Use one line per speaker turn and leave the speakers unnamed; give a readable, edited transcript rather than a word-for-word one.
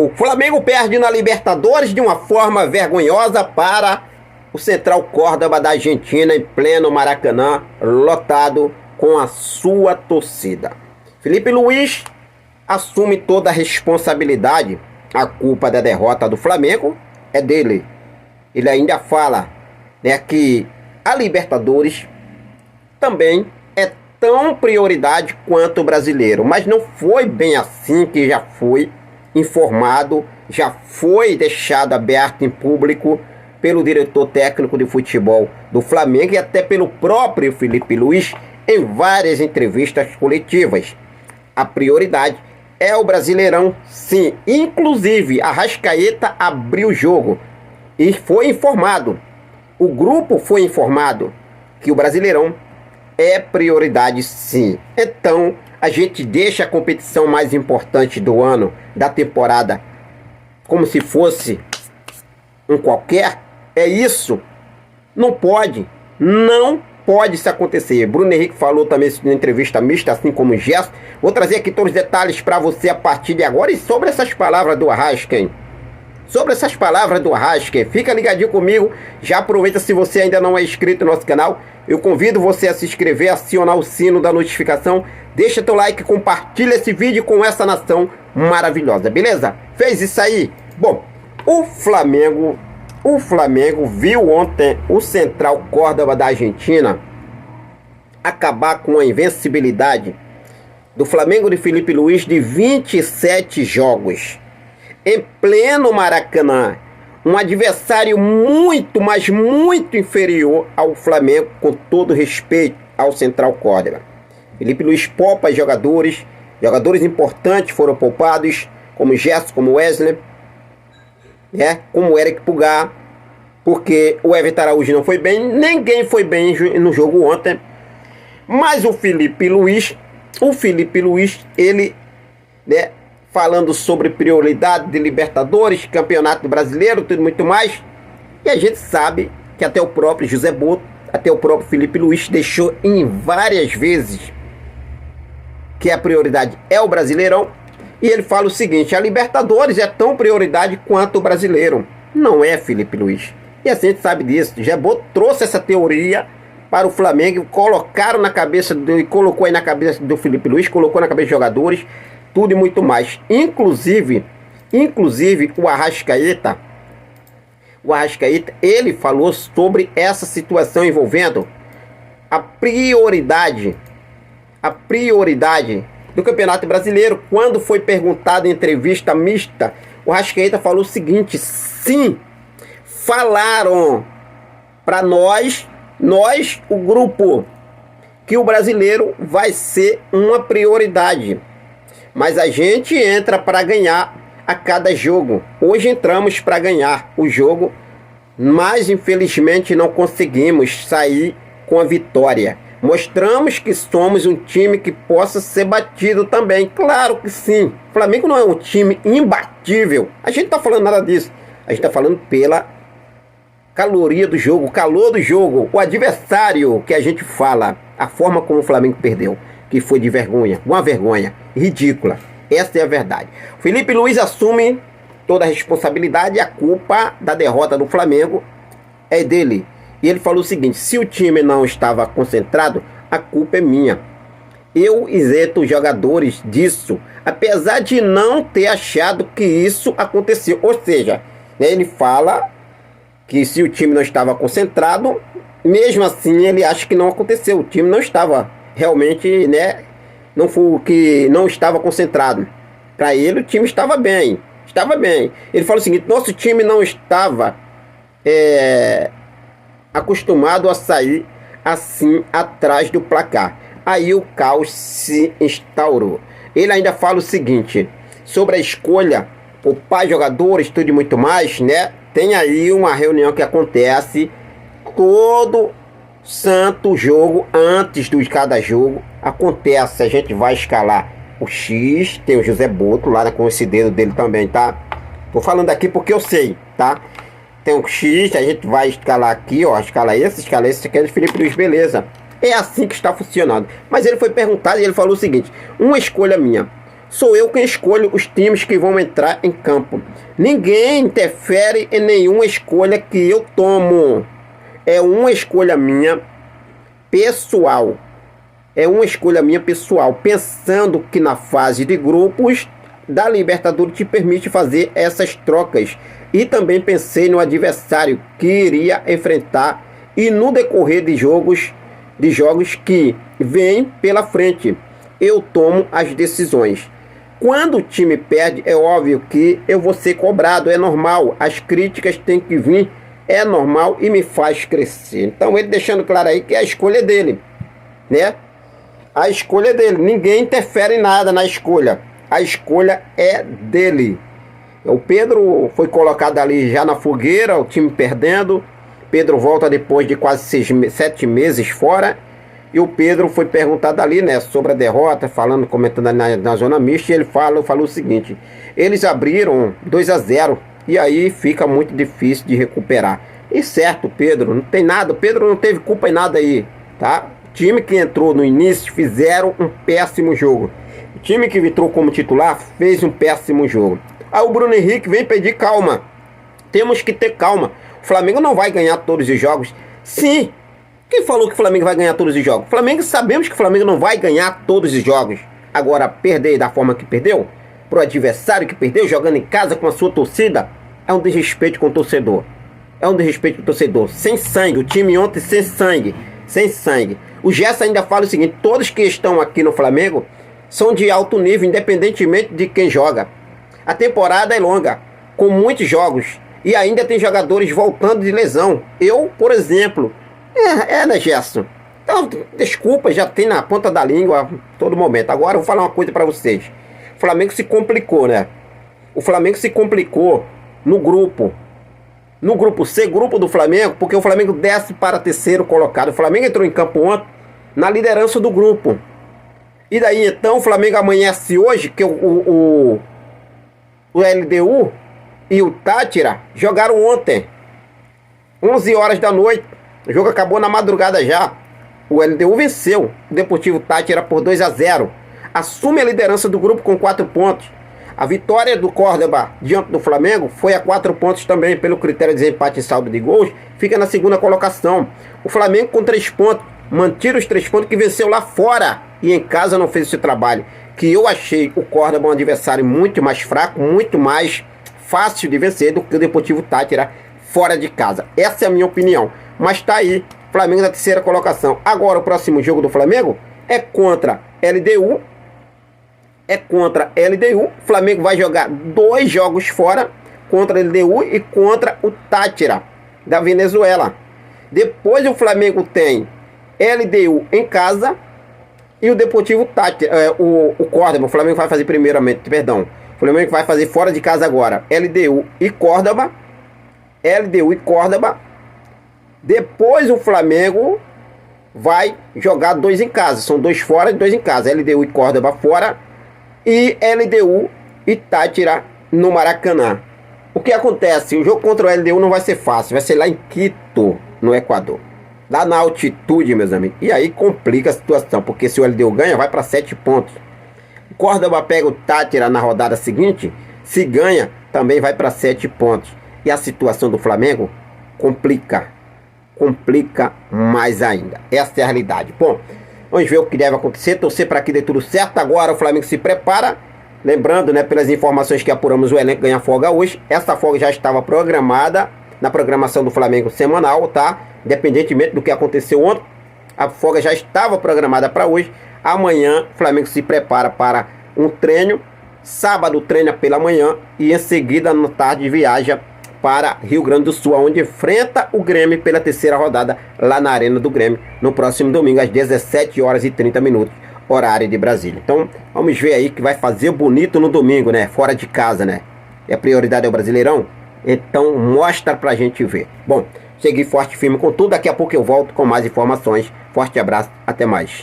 O Flamengo perde na Libertadores de uma forma vergonhosa para o Central Córdoba da Argentina em pleno Maracanã, lotado com a sua torcida. Felipe Luiz assume toda a responsabilidade. A culpa da derrota do Flamengo é dele. Ele ainda fala, né, que a Libertadores também é tão prioridade quanto o brasileiro, mas não foi bem assim que já foi informado, já foi deixado aberto em público pelo diretor técnico de futebol do Flamengo e até pelo próprio Felipe Luiz em várias entrevistas coletivas. A prioridade é o Brasileirão, sim. Inclusive, a Arrascaeta abriu o jogo e foi informado, o grupo foi informado que o Brasileirão é prioridade, sim. Então, a gente deixa a competição mais importante do ano, da temporada, como se fosse um qualquer. É isso. Não pode isso acontecer. Bruno Henrique falou também na entrevista mista, assim como o Gerson. Vou trazer aqui todos os detalhes para você a partir de agora. E sobre essas palavras do Arrascaeta, fica ligadinho comigo. Já aproveita, se você ainda não é inscrito no nosso canal, eu convido você a se inscrever, acionar o sino da notificação, deixa teu like, compartilha esse vídeo com essa nação maravilhosa, beleza? Fez isso aí? Bom, o Flamengo viu ontem o Central Córdoba da Argentina acabar com a invencibilidade do Flamengo de Felipe Luiz de 27 jogos. Em pleno Maracanã, um adversário muito, mas muito inferior ao Flamengo, com todo respeito ao Central Córdoba. Felipe Luiz poupa jogadores importantes foram poupados, como Gerson, como Wesley, como o Eric Pulgar, porque o Everton Araújo não foi bem, ninguém foi bem no jogo ontem. Mas o Felipe Luiz, ele, falando sobre prioridade de Libertadores, Campeonato Brasileiro, tudo muito mais. E a gente sabe que até o próprio José Boto, até o próprio Felipe Luiz deixou em várias vezes que a prioridade é o Brasileirão. E ele fala o seguinte: a Libertadores é tão prioridade quanto o Brasileiro. Não é, Felipe Luiz. E a gente sabe disso. José Boto trouxe essa teoria para o Flamengo, colocou aí na cabeça do Felipe Luiz, colocou na cabeça dos jogadores, tudo e muito mais. Inclusive o Arrascaeta, ele falou sobre essa situação envolvendo a prioridade do Campeonato Brasileiro. Quando foi perguntado em entrevista mista, o Arrascaeta falou o seguinte: sim, falaram para nós, o grupo, que o brasileiro vai ser uma prioridade. Mas a gente entra para ganhar a cada jogo. Hoje entramos para ganhar o jogo, mas infelizmente não conseguimos sair com a vitória. Mostramos que somos um time que possa ser batido também. Claro que sim. O Flamengo não é um time imbatível. A gente não está falando nada disso. A gente está falando pela caloria do jogo, o calor do jogo, o adversário que a gente fala, a forma como o Flamengo perdeu, que foi de vergonha, uma vergonha ridícula. Essa é a verdade. Felipe Luiz assume toda a responsabilidade e a culpa da derrota do Flamengo é dele. E ele falou o seguinte: se o time não estava concentrado, a culpa é minha. Eu isento os jogadores disso, apesar de não ter achado que isso aconteceu. Ou seja, ele fala que se o time não estava concentrado, mesmo assim ele acha que não aconteceu. O time não estava realmente, não foi o que não estava concentrado. Para ele o time estava bem. Ele fala o seguinte: nosso time não estava acostumado a sair assim atrás do placar. Aí o caos se instaurou. Ele ainda fala o seguinte sobre a escolha, poupar jogadores, tudo e muito mais, Tem aí uma reunião que acontece todo santo jogo, antes de cada jogo. Acontece, a gente vai escalar o X, tem o José Boto lá com esse dedo dele também, tá? Tô falando aqui porque eu sei, tá? Tem um X, a gente vai escalar aqui, ó, escala esse aqui é de Felipe Luiz, beleza. É assim que está funcionando. Mas ele foi perguntado e ele falou o seguinte: uma escolha minha, Sou eu quem escolho os times que vão entrar em campo. Ninguém interfere em nenhuma escolha que eu tomo. É uma escolha minha pessoal. É uma escolha minha pessoal, pensando que na fase de grupos da Libertadores te permite fazer essas trocas. E também pensei no adversário que iria enfrentar e no decorrer de jogos que vêm pela frente. Eu tomo as decisões. Quando o time perde, é óbvio que eu vou ser cobrado, é normal. As críticas têm que vir, é normal e me faz crescer. Então ele deixando claro aí que a escolha é dele, né? A escolha é dele, ninguém interfere em nada na escolha. A escolha é dele. O Pedro foi colocado ali já na fogueira, o time perdendo. Pedro volta depois de quase 7 meses fora. E o Pedro foi perguntado ali, né, sobre a derrota, comentando ali na zona mista. E ele falou o seguinte: eles abriram 2-0 e aí fica muito difícil de recuperar. E certo, Pedro, não tem nada. Pedro não teve culpa em nada aí, tá? O time que entrou no início fizeram um péssimo jogo. O time que entrou como titular fez um péssimo jogo. Aí o Bruno Henrique vem pedir calma. Temos que ter calma. O Flamengo não vai ganhar todos os jogos. Sim. Quem falou que o Flamengo vai ganhar todos os jogos? O Flamengo, sabemos que o Flamengo não vai ganhar todos os jogos. Agora, perder da forma que perdeu, pro adversário que perdeu, jogando em casa com a sua torcida, é um desrespeito com o torcedor. É um desrespeito com o torcedor. Sem sangue. O time ontem sem sangue. Sem sangue. O Gerson ainda fala o seguinte: todos que estão aqui no Flamengo são de alto nível, independentemente de quem joga. A temporada é longa, com muitos jogos. E ainda tem jogadores voltando de lesão. Eu, por exemplo... né, Gerson? Então, desculpa, já tem na ponta da língua a todo momento. Agora eu vou falar uma coisa pra vocês. O Flamengo se complicou, né? O Flamengo se complicou no grupo. No grupo C, grupo do Flamengo, porque o Flamengo desce para terceiro colocado. O Flamengo entrou em campo ontem na liderança do grupo. E daí então o Flamengo amanhece hoje, que o LDU e o Táchira jogaram ontem, 11 horas da noite. O jogo acabou na madrugada já. O LDU venceu o Deportivo Táchira por 2-0. Assume a liderança do grupo com 4 pontos. A vitória do Córdoba diante do Flamengo foi a 4 pontos também, pelo critério de desempate em saldo de gols. Fica na segunda colocação. O Flamengo com 3 pontos. Mantira os 3 pontos que venceu lá fora. E em casa não fez esse trabalho. Que eu achei o Córdoba um adversário muito mais fraco, muito mais fácil de vencer do que o Deportivo Táchira fora de casa. Essa é a minha opinião. Mas tá aí, Flamengo na terceira colocação. Agora o próximo jogo do Flamengo é contra LDU. O Flamengo vai jogar 2 jogos fora, contra a LDU e contra o Táchira da Venezuela. Depois o Flamengo tem LDU em casa e o Deportivo Táchira, o Córdoba. O Flamengo vai fazer primeiramente, perdão. O Flamengo vai fazer fora de casa agora LDU e Córdoba. Depois o Flamengo vai jogar 2 em casa. São 2 fora e 2 em casa. LDU e Córdoba fora. E LDU e Táchira no Maracanã. O que acontece? O jogo contra o LDU não vai ser fácil. Vai ser lá em Quito, no Equador. Lá na altitude, meus amigos. E aí complica a situação. Porque se o LDU ganha, vai para 7 pontos. O Córdoba pega o Táchira na rodada seguinte. Se ganha, também vai para 7 pontos. E a situação do Flamengo complica mais ainda. Essa é a realidade. Bom, vamos ver o que deve acontecer. Torcer para que dê tudo certo. Agora o Flamengo se prepara. Lembrando, né, pelas informações que apuramos, o elenco ganha folga hoje. Essa folga já estava programada na programação do Flamengo semanal, tá? Independentemente do que aconteceu ontem, a folga já estava programada para hoje. Amanhã o Flamengo se prepara para um treino. Sábado treina pela manhã e em seguida na tarde viaja para Rio Grande do Sul, onde enfrenta o Grêmio pela terceira rodada lá na Arena do Grêmio, no próximo domingo às 17h30, horário de Brasília. Então vamos ver aí que vai fazer bonito no domingo, né? Fora de casa, né? E a prioridade é o Brasileirão? Então mostra pra gente ver. Bom, segui forte e firme com tudo. Daqui a pouco eu volto com mais informações. Forte abraço, até mais.